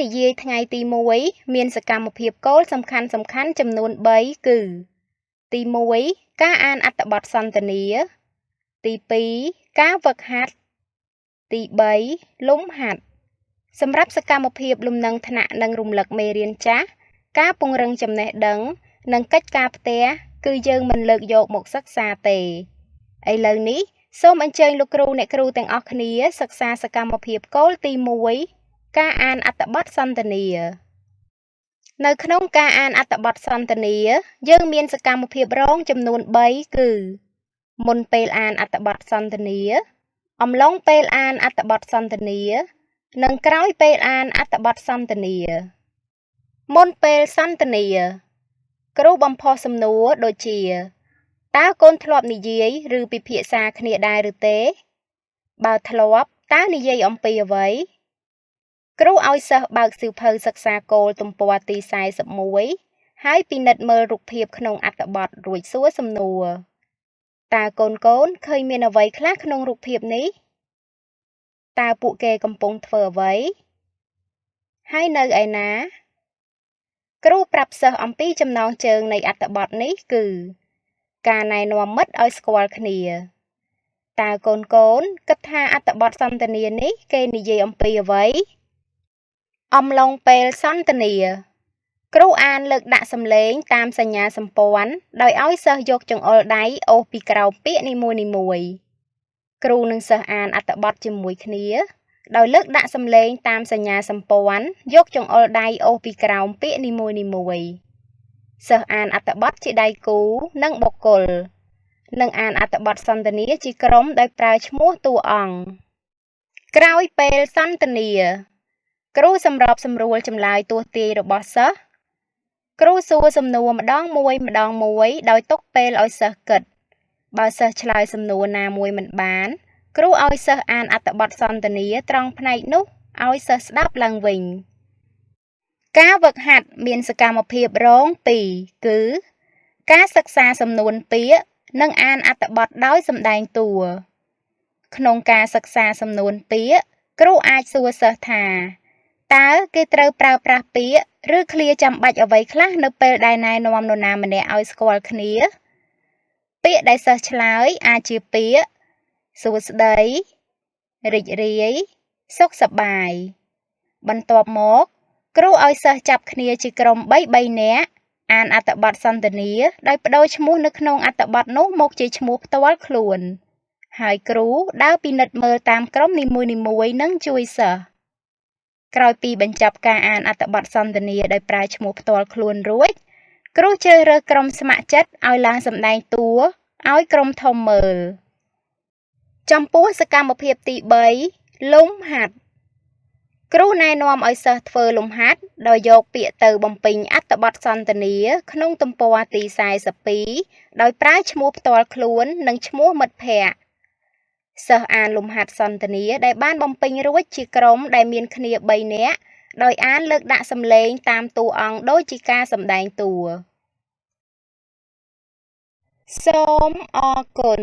និយាយថ្ងៃទី1មានសកម្មភាពគោលសំខាន់ចំនួន3គឺទី1ការអានអត្ថបទសន្ទនាទី2ការហ្វឹកហាត់ទី3លំហាត់សម្រាប់សកម្មភាពលំនឹងថ្នាក់និងរំលឹកមេរៀនចាស់ការពង្រឹងចំណេះដឹងនិងកិច្ចការផ្ទះគឺយើងមិនលើកយកមកសិក្សាទេឥឡូវនេះសូមអញ្ជើញលោកគ្រូអ្នកគ្រូទាំងអស់គ្នាសិក្សាសកម្មភាពគោលទី1ការអានអត្ថបទសន្ទនានៅក្នុងការអានអត្ថបទសន្ទនាយើងមានសកម្មភាពរងចំនួន3គឺមុនពេលអានអត្ថបទសន្ទនាអំឡុងពេលអានអត្ថបទសន្ទនានិងក្រោយពេលអានអត្ថបទសន្ទនាមុនពេលសន្ទនាគ្រូបំផុសសំណួរដូចជាតើកូនធ្លាប់និយាយឬពិភាក្សាគ្នាដែរឬទេបើធ្លាប់តើនិយាយអំពីអ្វីគ្រូឲ្យសិស្សបើកសៀវភៅសិក្សាគោលទំព័រទី41ហើយពិនិត្យមើលរូបភាពក្នុងអត្ថបទរួចសួរសំណួរតើកូនឃើញមានអ្វីខ្លះក្នុងរូបភាពនេះតើពួកគេកំពុងធ្វើអ្វីហើយនៅឯណាគ្រូប្រាប់សិស្សអំពីចំណងជើងនៃអត្ថបទនេះគឺការណែនាំមិត្តឲ្យស្គាល់គ្នាតើកូនគិតថាអត្ថបទសន្ទនានេះគេនិយាយអំពីអ្វីអំឡុងពេលសន្ទនាគ្រូអានលើកដាក់សំឡេងតាមសញ្ញាសម្ព័ន្ធដោយឲ្យសិស្សយកចង្អុលដៃអូសពីក្រោមពាក្យនីមួយៗគ្រូនិងសិស្សអានអត្ថបទជាមួយគ្នាដោយលើកដាក់សំឡេងតាមសញ្ញាសម្ព័ន្ធយកចង្អុលដៃអូសពីក្រោមពាក្យនីមួយៗសិស្សអានអត្ថបទជាដៃគូនិងបុគ្គលនិងអានអត្ថបទសន្ទនាជាក្រុមដោយប្រើឈ្មោះតួអង្គក្រោយពេលសន្ទនាគ្រូសម្របសម្រួលចម្លើយទស្សន៍ទាយរបស់សិស្សគ្រូសួរសំណួរម្ដងមួយដោយទុកពេលឲ្យសិស្សគិតបើសិស្សឆ្លើយសំណួរណាមួយមិនបានគ្រូឲ្យសិស្សអានអត្ថបទសន្ទនាត្រង់ផ្នែកនោះឲ្យសិស្សស្ដាប់ឡើងវិញការហ្វឹកហាត់មានសកម្មភាពរង2គឺការសិក្សាសំនួនពាក្យនិងអានអត្ថបទដោយសម្ដែងតួក្នុងការសិក្សាសំនួនពាក្យគ្រូអាចសួរសិស្សថាតើគេត្រូវប្រើប្រាស់ពាក្យឬឃ្លាចាំបាច់អ្វីខ្លះនៅពេលដែលណែនាំនរណាម្នាក់ឲ្យស្គាល់គ្នាពាក្យដែលសិស្សឆ្លើយអាចជាពាក្យសួស្តីរីករាយសុខសប្បាយបន្ទាប់មកគ្រូឲ្យសិស្សចាប់គ្នាជាក្រុម3នាក់អានអត្ថបទសន្ទនាដោយបដូរឈ្មោះនៅក្នុងអត្ថបទនោះមកជាឈ្មោះផ្ទាល់ខ្លួនហើយគ្រូដើរពិនិត្យមើលតាមក្រុមនីមួយៗនិងជួយសិស្សក្រោយពីបញ្ចប់ការអានអត្ថបទសន្ទនាដោយប្រើឈ្មោះផ្ទាល់ខ្លួនរួចគ្រូជ្រើសរើសក្រុមស្ម័គ្រចិត្តឲ្យឡើងសម្ដែងតួឲ្យក្រុមធំមើលចំពោះសកម្មភាពទី3លំហាត់គ្រូណែនាំឲ្យសិស្សធ្វើលំហាត់ដោយយកពាក្យទៅបំពេញអត្ថបទសន្ទនាក្នុងទំព័រទី42ដោយប្រើឈ្មោះផ្ទាល់ខ្លួននិងឈ្មោះមិត្តភ័ក្តិសិស្សអានលំហាត់សន្ទនាដែលបានបំពេញរួចជាក្រុមដែលមានគ្នា3នាក់ដោយអានលើកដាក់សំឡេងតាមតួអង្គដូចជាការសម្ដែងតួសូមអរគុណ